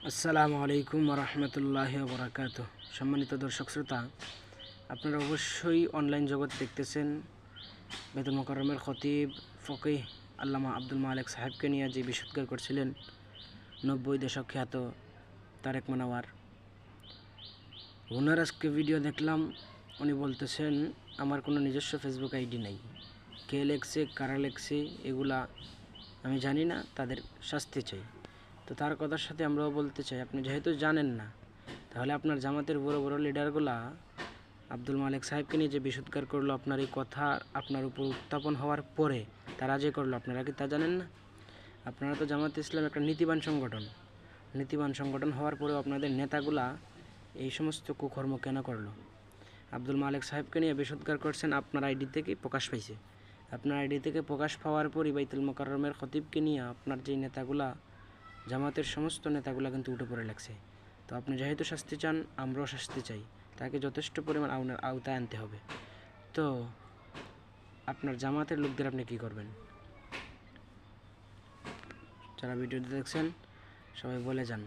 আসসালামু আলাইকুম রহমতুল্লাহি ওয়া বারাকাতুহু। সম্মানিত দর্শক শ্রোতা, আপনারা অবশ্যই অনলাইন জগৎ দেখতেছেন। বাইতুল মোকাররমের খতিব ফকিহ আল্লামা আব্দুল মালেক সাহেবকে নিয়ে যে বিশুদ্ধার করছিলেন 90 দশক খ্যাত তারেক মনোয়ার, ওনার আজকে ভিডিও দেখলাম। উনি বলতেছেন আমার কোনো নিজস্ব ফেসবুক আইডি নেই, কে লেখছে কারা লেখছে এগুলা আমি জানি না, তাদের শাস্তি চাই। তো তার কথার সাথে আমরাও বলতে চাই, আপনি যেহেতু জানেন না, তাহলে আপনার জামাতের বড় বড় লিডারগুলা আব্দুল মালেক সাহেবকে নিয়ে যে বিশুদ্ধার করলো, আপনার এই কথা আপনার উপর উত্থাপন হওয়ার পরে তারা যে করলো, আপনারা কি তা জানেন না? আপনারা তো জামাত ইসলাম একটা নীতিবান সংগঠন হওয়ার পরেও আপনাদের নেতাগুলা এই সমস্ত কুকর্ম কেন করলো? আব্দুল মালেক সাহেবকে নিয়ে বিশুদ্ধার করছেন, আপনার আইডি থেকে প্রকাশ পাইছে। আপনার আইডি থেকে প্রকাশ পাওয়ার পরই বাইতুল মোকাররমের খতিবকে নিয়ে আপনার যেই নেতাগুলা, জামাতের সমস্ত নেতাগুলা কিন্তু উঠে পড়ে লাগছে। তো আপনি যেহেতু শাস্তি চান, আমরাও শাস্তি চাই, তাকে যথেষ্ট পরিমাণ আওতায় আনতে হবে। তো আপনার জামাতের লোকদের আপনি কি করবেন? যারা ভিডিওতে দেখছেন সবাই বলে যান।